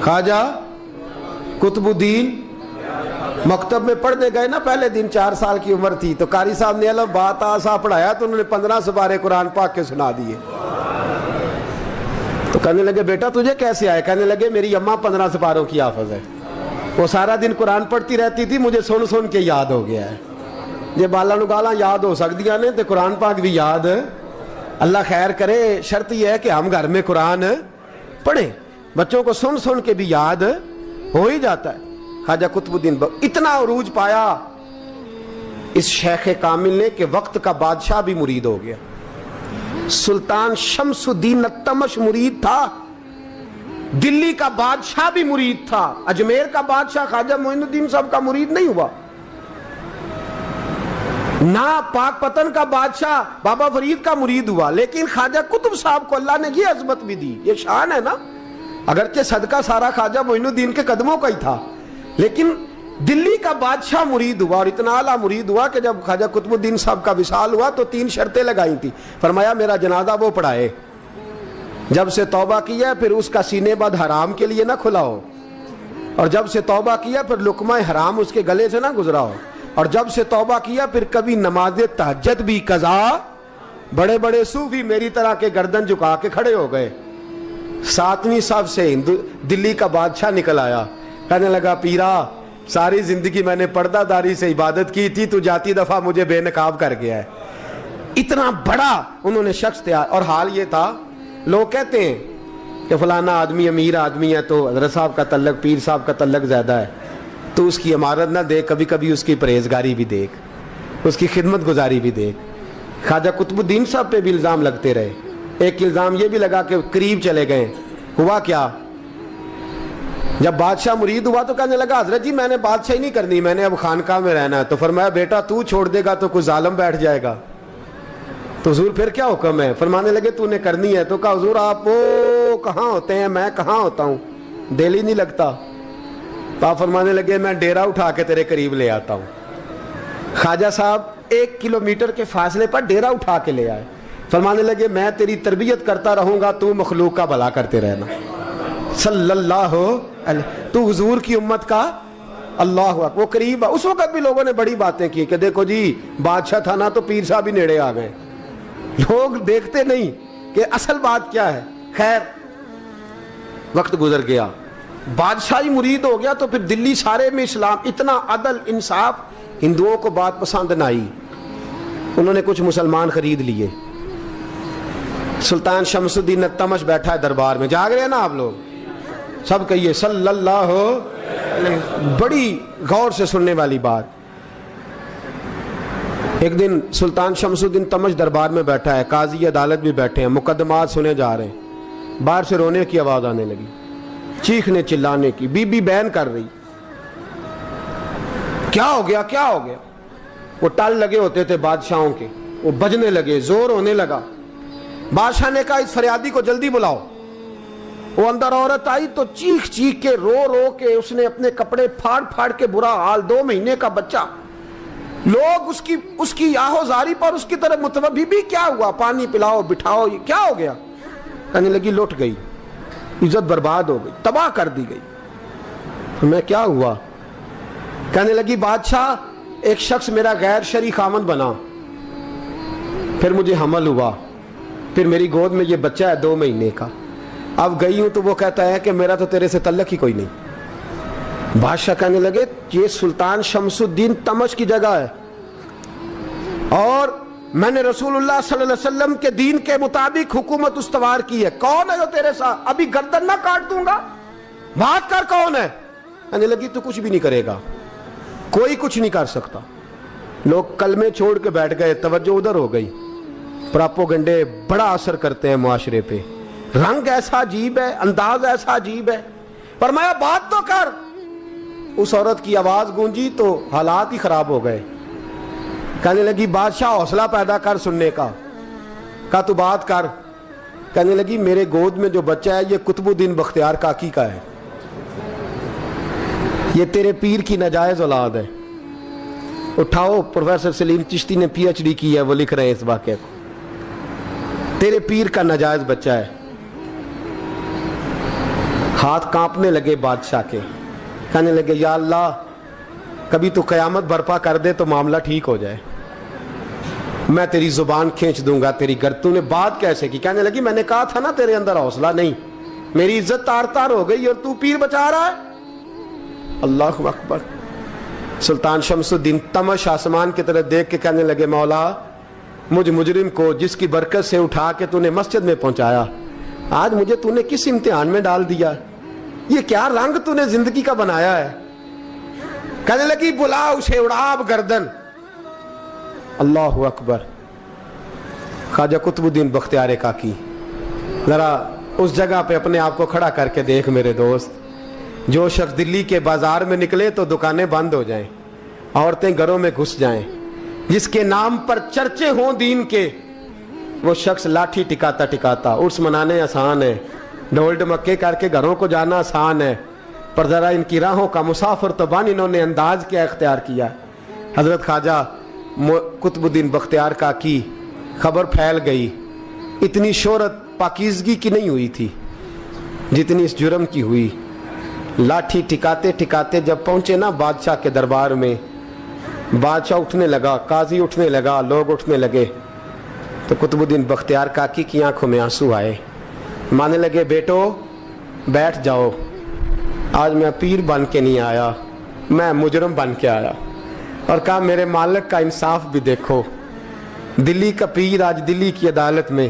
خواجہ قطبالدین مکتب میں پڑھنے گئے نا، پہلے دن 4 سال کی عمر تھی، تو قاری صاحب نے الف با تا سا پڑھایا تو انہوں نے 15 سپارے قرآن پاک کے سنا دیے۔ تو کہنے لگے بیٹا تجھے کیسے آئے؟ کہنے لگے میری اماں 15 سپاروں کی حافظ ہے، وہ سارا دن قرآن پڑھتی رہتی تھی، مجھے سن سن کے یاد ہو گیا ہے۔ یہ بالا نو گالا یاد ہو سکدیاں نے تو قرآن پاک بھی یاد، اللہ خیر کرے۔ شرط یہ ہے کہ ہم گھر میں قرآن پڑھیں، بچوں کو سن سن کے بھی یاد ہو ہی جاتا ہے۔ خواجہ قطب الدین اتنا عروج پایا اس شیخ کامل نے کہ وقت کا بادشاہ بھی مرید ہو گیا۔ سلطان شمس الدین التمش مرید تھا، دلی کا بادشاہ بھی مرید تھا، اجمیر کا بادشاہ خواجہ معین الدین صاحب کا مرید نہیں ہوا، نہ پاک پتن کا بادشاہ بابا فرید کا مرید ہوا، لیکن خواجہ قطب صاحب کو اللہ نے یہ عظمت بھی دی، یہ شان ہے نا۔ اگرچہ صدقہ سارا خواجہ معین الدین کے قدموں کا ہی تھا، لیکن دلی کا بادشاہ مرید ہوا، اور اتنا اعلیٰ مرید ہوا کہ جب خواجہ قطب الدین صاحب کا وصال ہوا تو 3 شرطیں لگائی تھی۔ فرمایا میرا جنازہ وہ پڑھائے، جب سے توبہ کیا پھر اس کا سینے بد حرام کے لیے نہ کھلا ہو، اور جب سے توبہ کیا پھر لقمہ حرام اس کے گلے سے نہ گزرا ہو، اور جب سے توبہ کیا پھر کبھی نماز تہجد بھی قضا۔ بڑے بڑے صوفی میری طرح کے گردن جھکا کے کھڑے ہو گئے۔ 7ویں صف سے دلی کا بادشاہ نکل آیا، کہنے لگا پیرا ساری زندگی میں نے پردہ داری سے عبادت کی تھی، تو جاتی دفعہ مجھے بے نقاب کر گیا ہے۔ اتنا بڑا انہوں نے شخص تیار، اور حال یہ تھا لوگ کہتے ہیں کہ فلانا آدمی امیر آدمی ہے تو حضرت صاحب کا تعلق پیر صاحب کا تعلق زیادہ ہے، تو اس کی عمارت نہ دیکھ، کبھی کبھی اس کی پرہیزگاری بھی دیکھ، اس کی خدمت گزاری بھی دیکھ۔ خواجہ قطب الدین صاحب پہ بھی الزام لگتے رہے۔ ایک الزام یہ بھی لگا کہ قریب چلے گئے۔ ہوا کیا؟ جب بادشاہ مرید ہوا تو کہنے لگا حضرت جی میں نے بادشاہی نہیں کرنی، میں نے اب خانقاہ میں رہنا ہے۔ تو فرمایا بیٹا تو چھوڑ دے گا تو کوئی ظالم بیٹھ جائے گا، تو حضور پھر کیا حکم ہے؟ فرمانے لگے تو نے کرنی ہے۔ تو کہا حضور آپ وہ کہاں ہوتے ہیں، میں کہاں ہوتا ہوں، دل ہی نہیں لگتا۔ تو آپ فرمانے لگے میں ڈیرا اٹھا کے تیرے قریب لے آتا ہوں۔ خواجہ صاحب 1 کلومیٹر کے فاصلے پر ڈیرا اٹھا کے لے آئے۔ فرمانے لگے میں تیری تربیت کرتا رہوں گا، تو مخلوق کا بھلا کرتے رہنا۔ صلی اللہ علیہ، تو حضور کی امت کا اللہ اکبر۔ وہ قریب، اس وقت بھی لوگوں نے بڑی باتیں کی کہ دیکھو جی بادشاہ تھا نا تو پیر صاحب بھی نیڑے آ گئے۔ لوگ دیکھتے نہیں کہ اصل بات کیا ہے۔ خیر وقت گزر گیا، بادشاہی مرید ہو گیا، تو پھر دلی سارے میں اسلام، اتنا عدل انصاف، ہندوؤں کو بات پسند نہ آئی، انہوں نے کچھ مسلمان خرید لیے۔ سلطان شمس الدین التمش بیٹھا ہے دربار میں، جاگ رہے ہیں نا آپ لوگ سب، کہیے صلی اللہ علیہ۔ بڑی غور سے سننے والی بات۔ ایک دن سلطان شمس الدین تمش دربار میں بیٹھا ہے، قاضی عدالت بھی بیٹھے ہیں، مقدمات سنے جا رہے ہیں۔ باہر سے رونے کی آواز آنے لگی، چیخنے چلانے کی، بی بی بیان کر رہی۔ کیا ہو گیا کیا ہو گیا؟ وہ ٹال لگے ہوتے تھے بادشاہوں کے، وہ بجنے لگے، زور ہونے لگا۔ بادشاہ نے کہا اس فریادی کو جلدی بلاؤ۔ وہ اندر عورت آئی تو چیخ چیخ کے رو رو کے اس نے اپنے کپڑے پھاڑ پھاڑ کے، برا حال، 2 مہینے کا بچہ، لوگ اس کی آہو زاری پر اس کی طرف متوجہ۔ بھی کیا ہوا؟ پانی پلاؤ بٹھاؤ، یہ کیا ہو گیا؟ کہنے لگی لٹ گئی، عزت برباد ہو گئی، تباہ کر دی گئی۔ میں کیا ہوا؟ کہنے لگی بادشاہ ایک شخص میرا غیر شرعی خامند بنا، پھر مجھے حمل ہوا، پھر میری گود میں یہ بچہ ہے 2 مہینے کا، اب گئی ہوں تو وہ کہتا ہے کہ میرا تو تیرے سے تعلق ہی کوئی نہیں۔ بادشاہ کہنے لگے یہ سلطان شمس الدین تمش کی جگہ ہے، اور میں نے رسول اللہ صلی اللہ علیہ وسلم کے دین کے مطابق حکومت استوار کی ہے، کون ہے جو تیرے ساتھ؟ ابھی گردن نہ کاٹ دوں گا، بات کر کون ہے؟ کہنے لگی تو کچھ بھی نہیں کرے گا، کوئی کچھ نہیں کر سکتا۔ لوگ کلمے چھوڑ کے بیٹھ گئے، توجہ ادھر ہو گئی۔ پراپوگنڈے بڑا اثر کرتے ہیں معاشرے پہ، رنگ ایسا عجیب ہے، انداز ایسا عجیب ہے۔ فرمایا بات تو کر۔ اس عورت کی آواز گونجی تو حالات ہی خراب ہو گئے۔ کہنے لگی بادشاہ حوصلہ پیدا کر سننے کا۔ کہا تو بات کر۔ کہنے لگی میرے گود میں جو بچہ ہے یہ قطب الدین بختیار کاکی کا ہے، یہ تیرے پیر کی ناجائز اولاد ہے۔ اٹھاؤ، پروفیسر سلیم چشتی نے پی ایچ ڈی کی ہے، وہ لکھ رہے ہیں اس واقعے کو، تیرے پیر کا ناجائز بچہ ہے۔ ہاتھ کانپنے لگے بادشاہ کے. کہنے لگے یا اللہ کبھی تو قیامت برپا کر دے تو معاملہ ٹھیک ہو جائے, میں تیری زبان کھینچ دوں گا تیری گر. تو نے بات کیسے کی؟ کہنے لگی میں نے کہا تھا نا تیرے اندر حوصلہ نہیں, میری عزت تار تار ہو گئی اور تو پیر بچا رہا ہے. اللہ اکبر. سلطان شمس الدین تمش آسمان کی طرف دیکھ کے کہنے لگے مولا مجھ مجرم کو جس کی برکت سے اٹھا کے تو نے مسجد میں پہنچایا, آج مجھے تو نے کس امتحان میں ڈال دیا؟ یہ کیا رنگ تو نے زندگی کا بنایا ہے؟ کہنے لگی بلا اسے اڑاب گردن. اللہ اکبر. خواجہ قطب الدین بختیار کاکی, ذرا اس جگہ پہ اپنے آپ کو کھڑا کر کے دیکھ میرے دوست. جو شخص دلی کے بازار میں نکلے تو دکانیں بند ہو جائیں, عورتیں گھروں میں گھس جائیں, جس کے نام پر چرچے ہوں دین کے, وہ شخص لاٹھی ٹکاتا ٹکاتا. عرس منانے آسان ہے, ڈھول ڈمکے کر کے گھروں کو جانا آسان ہے, پر ذرا ان کی راہوں کا مسافر تو بان انہوں نے انداز کیا اختیار کیا. حضرت خواجہ قطب الدین بختیار کاکی, خبر پھیل گئی. اتنی شہرت پاکیزگی کی نہیں ہوئی تھی جتنی اس جرم کی ہوئی. لاٹھی ٹکاتے ٹکاتے جب پہنچے نا بادشاہ کے دربار میں, بادشاہ اٹھنے لگا, قاضی اٹھنے لگا, لوگ اٹھنے لگے, تو قطب الدین بختیار کاکی کی آنکھوں میں آنسو آئے. مانے لگے بیٹو بیٹھ جاؤ, آج میں پیر بن کے نہیں آیا, میں مجرم بن کے آیا. اور کہا میرے مالک کا انصاف بھی دیکھو, دلی کا پیر آج دلی کی عدالت میں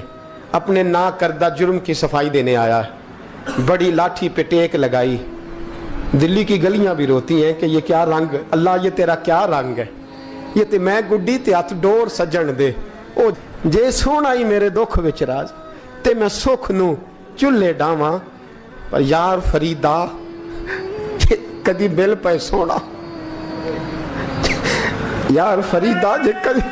اپنے نا کردہ جرم کی صفائی دینے آیا. بڑی لاٹھی پہ ٹیک لگائی. دلی کی گلیاں بھی روتی ہیں کہ یہ کیا رنگ, اللہ یہ تیرا کیا رنگ ہے, یہ تے میں گڈی تے ہاتھ ڈور سجن دے, او جے سونا ہی میرے دکھ وچ راز, تے میں سکھ نو چولہے ڈاواں, پر یار فریدا کدی بل پہ سونا, یار فریدا جے کدی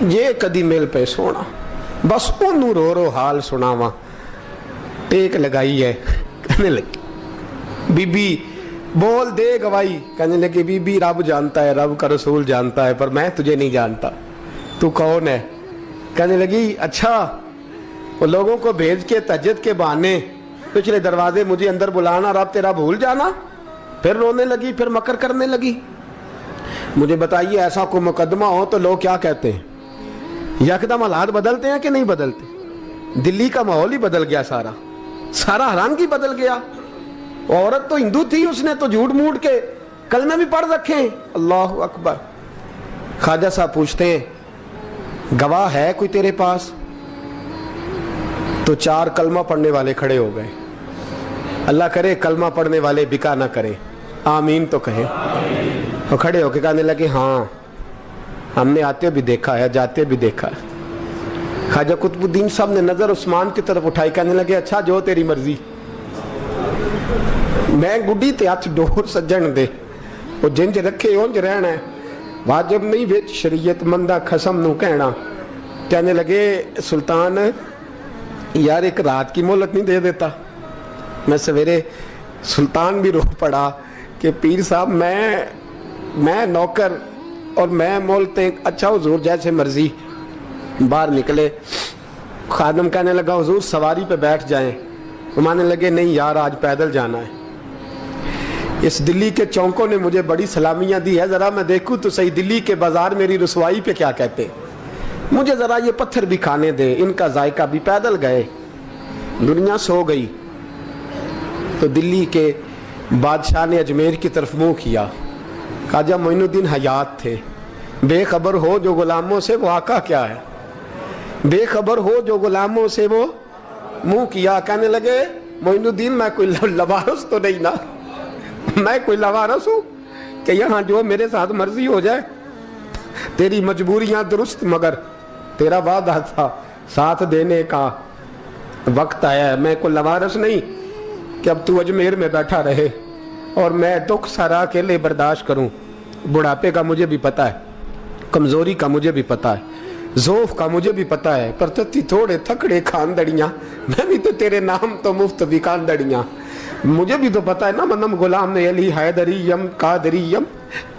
یہ کدی میل پہ سونا, بس انہوں رو رو حال سناواں. ٹیک لگائی ہے. کہنے لگی بی بی بول دے گواہی. کہنے لگی بی بی رب جانتا ہے, رب کا رسول جانتا ہے, پر میں تجھے نہیں جانتا, تو کون ہے؟ کہنے لگی اچھا وہ لوگوں کو بھیج کے تہجد کے بہانے پچھلے دروازے مجھے اندر بلانا, رب تیرا بھول جانا. پھر رونے لگی, پھر مکر کرنے لگی. مجھے بتائیے ایسا کوئی مقدمہ ہو تو لوگ کیا کہتے ہیں؟ یکدم حالات بدلتے ہیں کہ نہیں بدلتے؟ دلی کا ماحول ہی بدل گیا, سارا رنگ ہی بدل گیا. عورت تو ہندو تھی, اس نے تو جھوٹ موٹ کے کلمے بھی پڑھ رکھے ہیں. اللہ اکبر. خواجہ صاحب پوچھتے ہیں گواہ ہے کوئی تیرے پاس؟ تو 4 کلمہ پڑھنے والے کھڑے ہو گئے. اللہ کرے کلمہ پڑھنے والے بکا نہ کریں, آمین تو کہیں. وہ کھڑے ہو کے کہنے لگے ہاں ہم نے آتے بھی دیکھا ہے, جاتے بھی دیکھا ہے. خواجہ قطب الدین صاحب نے نظر عثمان کی طرف اٹھائی, کہنے لگے اچھا جو تیری مرضی, میں گڈی تے ہاتھ ڈور سجن دے, وہ جنج رکھے اونج رہنا ہے, واجب نہیں وچ شریعت مندہ خسم نو کہنا. کہنے لگے سلطان یار ایک رات کی مہلت نہیں دے دیتا؟ میں سویرے سلطان بھی رو پڑا کہ پیر صاحب میں نوکر اور میں مولتے. اچھا حضور جیسے مرضی. باہر نکلے, خادم کہنے لگا حضور سواری پہ بیٹھ جائیں. وہ مانے لگے نہیں یار آج پیدل جانا ہے. اس دلی کے چونکوں نے مجھے بڑی سلامیاں دی ہے, ذرا میں دیکھوں تو صحیح دلی کے بازار میری رسوائی پہ کیا کہتے, مجھے ذرا یہ پتھر بھی کھانے دے. ان کا ذائقہ بھی. پیدل گئے, دنیا سو گئی. تو دلی کے بادشاہ نے اجمیر کی طرف منہ کیا. خواجہ معین الدین حیات تھے. بے خبر ہو جو غلاموں سے وہ آقا کیا ہے, بے خبر ہو جو غلاموں سے وہ منہ کیا. کہنے لگے معین الدین میں کوئی لوارس تو نہیں نا, میں کوئی لوارس ہوں کہ یہاں جو میرے ساتھ مرضی ہو جائے؟ تیری مجبوریاں درست, مگر تیرا وعدہ تھا ساتھ دینے کا, وقت آیا ہے. میں کوئی لوارس نہیں کہ اب تو اجمیر میں بیٹھا رہے اور میں دکھ سارا اکیلے برداشت کروں. بڑھاپے کا مجھے بھی پتا ہے, کمزوری کا مجھے بھی پتا ہے, ذوف کا مجھے بھی پتا ہے, پر تتی تھوڑے تھکڑے خاندڑیاں, میں بھی تو تیرے نام تو مفت بھی خاندڑیاں. مجھے بھی تو پتا ہے نا منم غلام علی حیدریم قادریم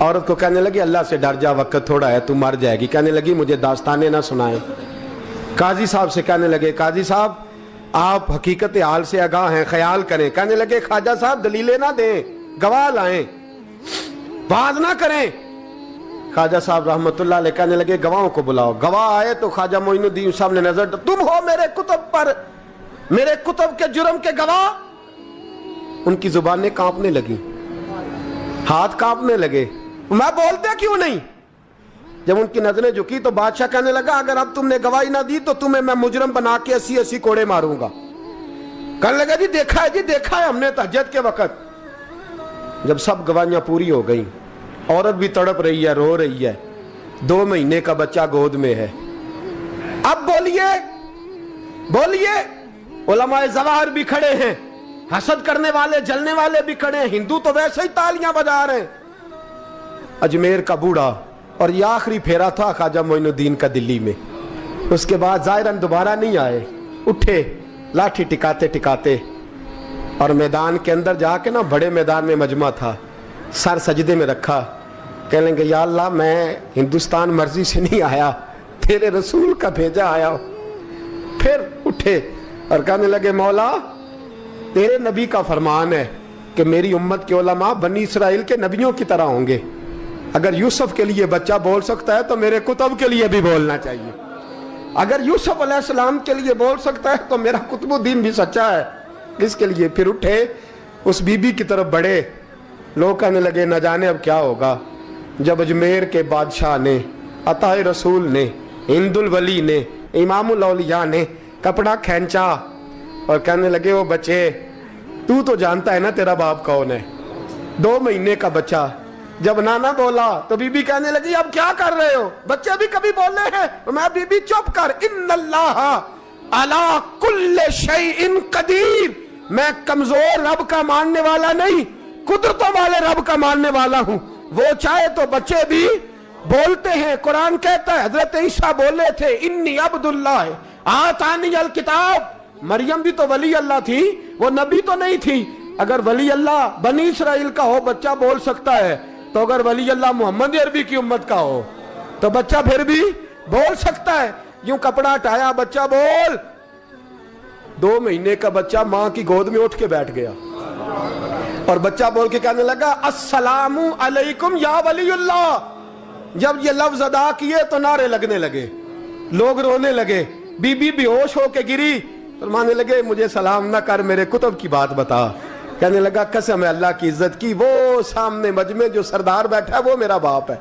عورت کو کہنے لگی اللہ سے ڈر جا، وقت تھوڑا ہے، تو مر جائے گی. کہنے لگی مجھے داستانیں نہ سنائیں. قاضی صاحب سے کہنے لگے قاضی صاحب آپ حقیقت حال سے آگاہ ہیں، خیال کریں. کہنے لگے خواجہ صاحب دلیلیں نہ دیں، گواہ لائیں، باز نہ کریں. خواجہ صاحب رحمت اللہ علیہ کہنے لگے گواہوں کو بلاؤ. گواہ آئے تو خواجہ معین الدین صاحب نے نظر تم ہو میرے کتب پر، میرے کتب کے جرم کے گواہ. ان کی زبانیں کانپنے لگی، ہاتھ کانپنے لگے. میں بولتے کیوں نہیں؟ جب ان کی نظریں جھکی تو بادشاہ کہنے لگا اگر اب تم نے گواہی نہ دی تو تمہیں میں مجرم بنا کے 80 کوڑے ماروں گا. کہنے لگا جی دیکھا ہے ہم نے تہجد کے وقت. جب سب گواہیاں پوری ہو گئیں، عورت بھی تڑپ رہی ہے، رو رہی ہے، 2 مہینے کا بچہ گود میں ہے. اب بولیے علماء ظواہر بھی کھڑے ہیں، حسد کرنے والے جلنے والے بھی کھڑے ہیں، ہندو تو ویسے ہی تالیاں بجا رہے ہیں. اجمیر کا بوڑھا، اور یہ آخری پھیرا تھا خواجہ معین الدین کا دلی میں. اس کے بعد ظاہراً دوبارہ نہیں آئے. اٹھے لاٹھی ٹکاتے ٹکاتے اور میدان کے اندر جا کے نا، بڑے میدان میں مجمع تھا، سر سجدے میں رکھا. کہنے لگے یا اللہ میں ہندوستان مرضی سے نہیں آیا، تیرے رسول کا بھیجا آیا ہوں. پھر اٹھے اور کہنے لگے مولا تیرے نبی کا فرمان ہے کہ میری امت کے علماء بنی اسرائیل کے نبیوں کی طرح ہوں گے. اگر یوسف کے لیے بچہ بول سکتا ہے تو میرے کتب کے لیے بھی بولنا چاہیے. اگر یوسف علیہ السلام کے لیے بول سکتا ہے تو میرا قطب الدین بھی سچا ہے. اس کے لیے پھر اٹھے، اس بی بی کی طرف بڑھے. لوگ کہنے لگے نہ جانے اب کیا ہوگا. جب اجمیر کے بادشاہ نے، عطا رسول نے، ہند الولی نے، امام الاولیاء نے کپڑا کھینچا اور کہنے لگے وہ بچے تو جانتا ہے نا تیرا باپ کون ہے، 2 مہینے کا بچہ. جب نانا بولا تو بی بی کہنے لگی اب کیا کر رہے ہو، بچے بھی کبھی بولے ہیں. میں بی بی چپ کر، ان اللہ علی کل شیء قدیر. میں کمزور رب کا ماننے والا نہیں، قدرتوں والے رب کا ماننے والا ہوں. وہ چاہے تو بچے بھی بولتے ہیں. قرآن کہتا ہے حضرت عیسیٰ بولے تھے انی عبداللہ آتانی الکتاب. مریم بھی تو ولی اللہ تھی، وہ نبی تو نہیں تھی. اگر ولی اللہ بنی اسرائیل کا ہو بچہ بول سکتا ہے، تو اگر ولی اللہ محمد عربی کی امت کا ہو تو بچہ پھر بھی بول سکتا ہے. یوں کپڑا ہٹایا، بچہ بول. 2 مہینے کا بچہ ماں کی گود میں اٹھ کے بیٹھ گیا اور بچہ بول کے کہنے لگا السلام علیکم یا ولی اللہ. جب یہ لفظ ادا کیے تو نعرے لگنے لگے، لوگ رونے لگے. بی بی بے ہوش ہو کے گری. فرمانے لگے مجھے سلام نہ کر، میرے کتب کی بات بتا. کہنے لگا قسم ہے اللہ کی عزت کی، وہ سامنے مجمع جو سردار بیٹھا ہے وہ میرا باپ ہے.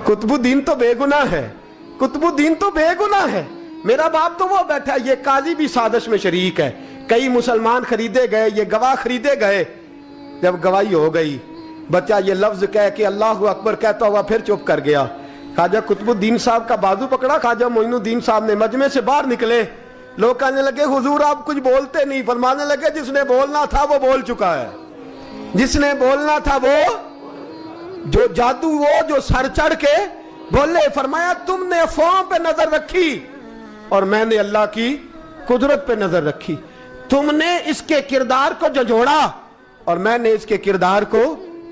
قطب الدین تو بے گناہ ہے، قطب الدین تو بے گناہ ہے، میرا باپ تو وہ بیٹھا ہے. یہ قاضی بھی سازش میں شریک ہے. کئی مسلمان خریدے گئے، یہ گواہ خریدے گئے. جب گواہی ہو گئی، بچہ یہ لفظ کہہ کے اللہ اکبر کہتا ہوا پھر چپ کر گیا. خواجہ قطب الدین صاحب کا بازو پکڑا، خواجہ معین الدین صاحب نے مجمع سے باہر نکلے. لوگ کہنے لگے حضور آپ کچھ بولتے نہیں. فرمانے لگے جس نے بولنا تھا وہ بول چکا ہے، جس نے بولنا تھا وہ جو جادو وہ جو سر چڑھ کے بولے. فرمایا تم نے افواہوں پہ نظر رکھی اور میں نے اللہ کی قدرت پہ نظر رکھی. تم نے اس کے کردار کو جھنجھوڑا اور میں نے اس کے کردار کو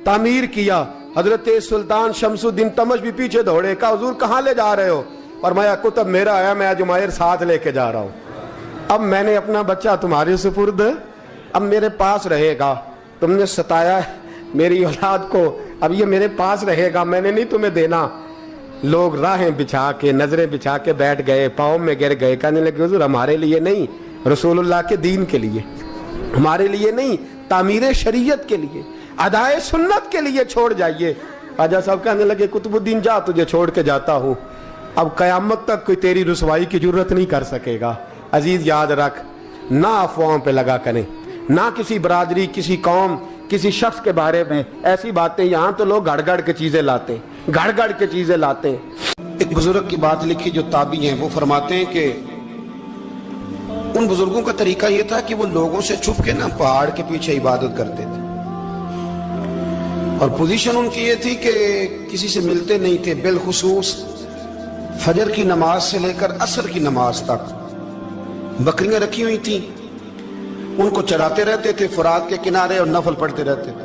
تعمیر کیا. حضرت سلطان شمس الدین تمش بھی پیچھے دوڑے، کہا حضور کہاں لے جا رہے ہو؟ فرمایا کتب میرا آیا، میں اجمیر ساتھ لے کے جا رہا ہوں. اب میں نے اپنا بچہ تمہارے سپرد، اب میرے پاس رہے گا. تم نے ستایا میری اولاد کو، اب یہ میرے پاس رہے گا، میں نے نہیں تمہیں دینا. لوگ راہیں بچھا کے نظریں بچھا کے بیٹھ گئے، پاؤں میں گر گئے. کہنے لگے حضور ہمارے لیے نہیں، رسول اللہ کے دین کے لیے، ہمارے لیے نہیں، تعمیر شریعت کے لیے، ادائے سنت کے لیے چھوڑ جائیے. خواجہ صاحب کہنے لگے قطب الدین جا، تجھے چھوڑ کے جاتا ہوں، اب قیامت تک کوئی تیری رسوائی کی جرت نہیں کر سکے گا. عزیز یاد رکھ، نہ افواہوں پہ لگا کریں، نہ کسی برادری، کسی قوم، کسی شخص کے بارے میں ایسی باتیں. یہاں تو لوگ گڑ گڑ کے چیزیں لاتے ہیں، گڑ گڑ کے چیزیں لاتے ہیں. ایک بزرگ کی بات لکھی جو تابعی ہیں، وہ فرماتے ہیں کہ ان بزرگوں کا طریقہ یہ تھا کہ وہ لوگوں سے چھپ کے نا پہاڑ کے پیچھے عبادت کرتے تھے، اور پوزیشن ان کی یہ تھی کہ کسی سے ملتے نہیں تھے. بالخصوص فجر کی نماز سے لے کر عصر کی نماز تک بکریاں رکھی ہوئی تھیں، ان کو چراتے رہتے تھے فرات کے کنارے اور نفل پڑھتے رہتے تھے.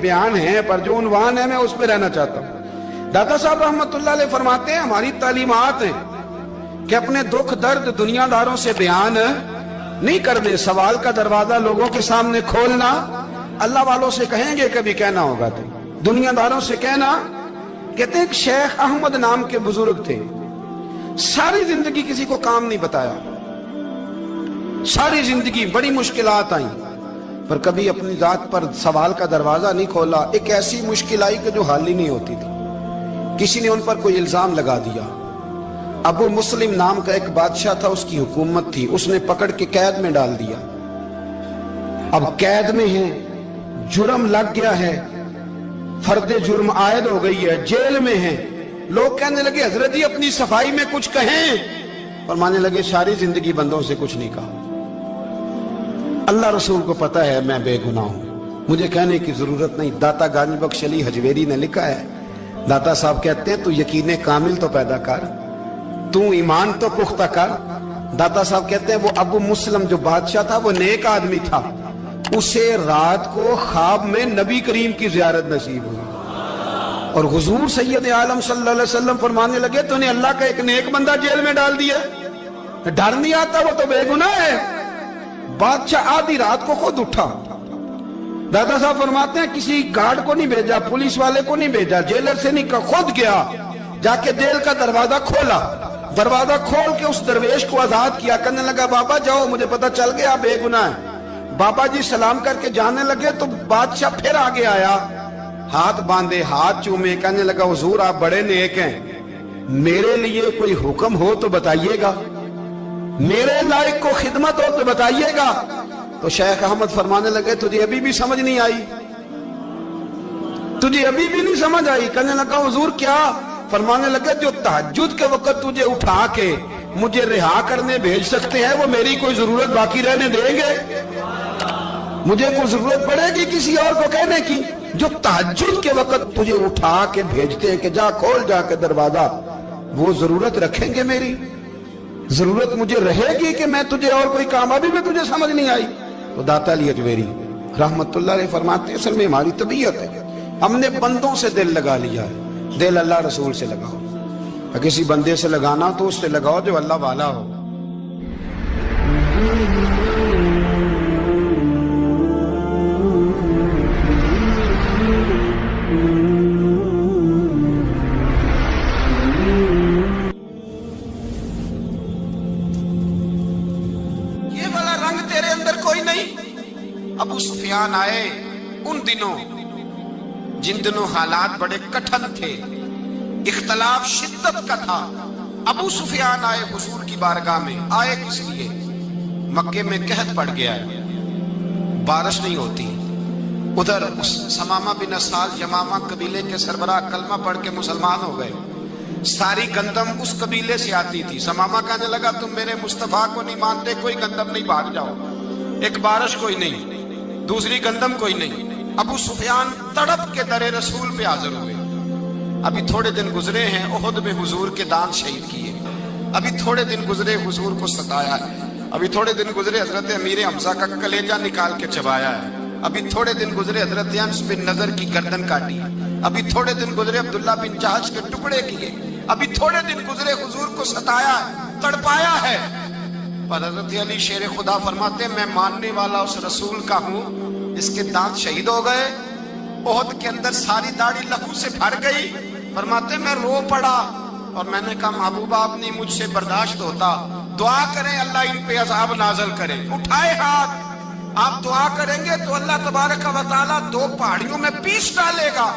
بیان ہیں، پر جو عنوان ہے میں اس پہ رہنا چاہتا ہوں۔ داتا صاحب رحمت اللہ علیہ فرماتے ہیں ہماری تعلیمات ہیں کہ اپنے دکھ درد دنیا داروں سے بیان نہیں کرنے، سوال کا دروازہ لوگوں کے سامنے کھولنا اللہ والوں سے کہیں گے کبھی کہنا ہوگا تو دنیا داروں سے کہنا۔ کہتے ہیں کہ شیخ احمد نام کے بزرگ تھے، ساری زندگی کسی کو کام نہیں بتایا، ساری زندگی بڑی مشکلات آئیں، پر کبھی اپنی ذات پر سوال کا دروازہ نہیں کھولا۔ ایک ایسی مشکل آئی کہ جو حل ہی نہیں ہوتی تھی، کسی نے ان پر کوئی الزام لگا دیا۔ ابو مسلم نام کا ایک بادشاہ تھا، اس کی حکومت تھی، اس نے پکڑ کے قید میں ڈال دیا۔ اب قید میں ہیں، جرم لگ گیا ہے، فرد جرم عائد ہو گئی ہے، جیل میں ہیں۔ لوگ کہنے لگے حضرت جی اپنی صفائی میں کچھ کہیں، فرمانے لگے ساری زندگی بندوں سے کچھ نہیں کہا، اللہ رسول کو پتا ہے میں بے گناہ ہوں، مجھے کہنے کی ضرورت نہیں۔ داتا غازی بخش علی حجویری نے لکھا ہے، داتا صاحب کہتے ہیں تو یقین کامل تو پیدا کر، تو ایمان تو پختہ کر۔ داتا صاحب کہتے ہیں وہ ابو مسلم جو بادشاہ تھا وہ نیک آدمی تھا، اسے رات کو خواب میں نبی کریم کی زیارت نصیب ہوئی، اور حضور سید عالم صلی اللہ علیہ وسلم فرمانے لگے تو نے اللہ کا ایک نیک بندہ جیل میں ڈال دیا، ڈر نہیں آتا، وہ تو بے گناہ ہے۔ بادشاہ آدھی رات کو خود اٹھا، دادا صاحب فرماتے ہیں کسی گارڈ کو نہیں بھیجا، پولیس والے کو نہیں بھیجا، جیلر سے نہیں کہا، خود گیا، جا کے جیل کا دروازہ کھولا، دروازہ کھول کے اس درویش کو آزاد کیا، کہنے لگا بابا جاؤ مجھے پتا چل گیا بے گناہ ہے۔ بابا جی سلام کر کے جانے لگے تو بادشاہ پھر آگے آیا، ہاتھ باندھے، ہاتھ چومے، کہنے لگا حضور آپ بڑے نیک ہیں، میرے لیے کوئی حکم ہو تو بتائیے گا، میرے لائق کو خدمت ہو تو بتائیے گا۔ تو شیخ احمد فرمانے لگے تجھے ابھی بھی سمجھ نہیں آئی، تجھے ابھی بھی نہیں سمجھ آئی؟ کہنے لگا حضور کیا؟ فرمانے لگے جو تہجد کے وقت تجھے اٹھا کے مجھے رہا کرنے بھیج سکتے ہیں وہ میری کوئی ضرورت باقی رہنے دیں گے؟ مجھے کوئی ضرورت پڑے گی کسی اور کو کہنے کی؟ جو تہجد کے وقت تجھے اٹھا کے بھیجتے ہیں کہ جا کھول جا کے دروازہ، وہ ضرورت رکھیں گے میری؟ ضرورت مجھے رہے گی کہ میں تجھے اور کوئی کام؟ ابھی بھی تجھے سمجھ نہیں آئی؟ تو داتا علی حجویری رحمت اللہ علیہ فرماتے ہیں اصل میں ہماری طبیعت ہے، ہم نے بندوں سے دل لگا لیا ہے، دل اللہ رسول سے لگاؤ، کسی بندے سے لگانا تو اس سے لگاؤ جو اللہ والا ہو۔ یہ والا رنگ تیرے اندر کوئی نہیں۔ ابو سفیان آئے ان دنوں جن دنوں حالات بڑے کٹھن تھے، اختلاف شدت کا تھا۔ ابو سفیان آئے حضور کی بارگاہ میں، آئے کس لیے؟ مکے میں قحط پڑ گیا ہے، بارش نہیں ہوتی، ادھر سمامہ بن اسال یمامہ قبیلے کے سربراہ کلمہ پڑھ کے مسلمان ہو گئے، ساری گندم اس قبیلے سے آتی تھی۔ سمامہ کہنے لگا تم میرے مصطفیٰ کو نہیں مانتے، کوئی گندم نہیں، بھاگ جاؤ۔ ایک بارش کوئی نہیں، دوسری گندم کوئی نہیں۔ ابو سفیان تڑپ کے در رسول پہ حاضر ہوئے۔ ابھی تھوڑے دن گزرے ہیں احد میں حضور کے دان شہید کیے، ابھی تھوڑے دن گزرے حضور کو ستایا ہے، ابھی تھوڑے دن گزرے حضرت امیر حمزہ کا کلیجہ نکال کے چبایا ہے، ابھی تھوڑے دن گزرے حضرت انس بن نضر کی گردن کاٹی ہے، ابھی تھوڑے دن گزرے عبداللہ بن جہش کے ٹکڑے کیے، ابھی تھوڑے دن گزرے حضور کو ستایا ہے، تڑپایا ہے۔ پر حضرت علی شیر خدا فرماتے ہیں میں ماننے والا اس رسول کا ہوں جس کے دانت شہید ہو گئے، احد کے اندر ساری داڑھی لہو سے بھر گئی۔ فرماتے میں رو پڑا اور میں نے کہا محبوب آپ نہیں مجھ سے برداشت ہوتا، دعا کریں اللہ ان پہ عذاب نازل کرے۔ اٹھائے ہاتھ، آپ دعا کریں گے تو اللہ تبارک و تعالیٰ دو پہاڑیوں میں پیس ڈالے گا۔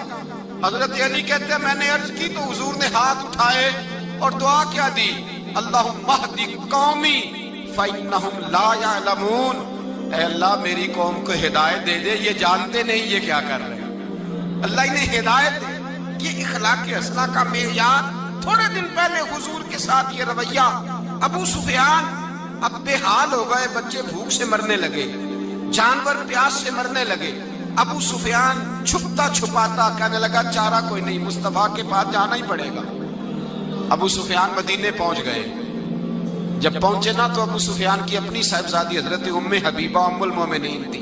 حضرت علی کہتے ہیں میں نے عرض کی تو حضور نے ہاتھ اٹھائے اور دعا کیا دی، اللہم اہدی قومی فإنہم لا یعلمون، اے اللہ میری قوم کو ہدایت دے دے، یہ جانتے نہیں یہ کیا کر رہے ہیں، اللہ انہیں ہدایت دے۔ یہ اخلاق حسنہ کا معیار۔ تھوڑے دن پہلے حضور کے ساتھ یہ رویہ، ابو سفیان اب بے حال ہو گئے، بچے بھوک سے مرنے لگے، جانور پیاس سے مرنے لگے۔ ابو سفیان چھپتا چھپاتا کہنے لگا چارہ کوئی نہیں، مصطفیٰ کے پاس جانا ہی پڑے گا۔ ابو سفیان مدینے پہنچ گئے، جب پہنچے نا تو ابو سفیان کی اپنی صاحبزادی حضرت ام حبیبہ ام المومنین تھی،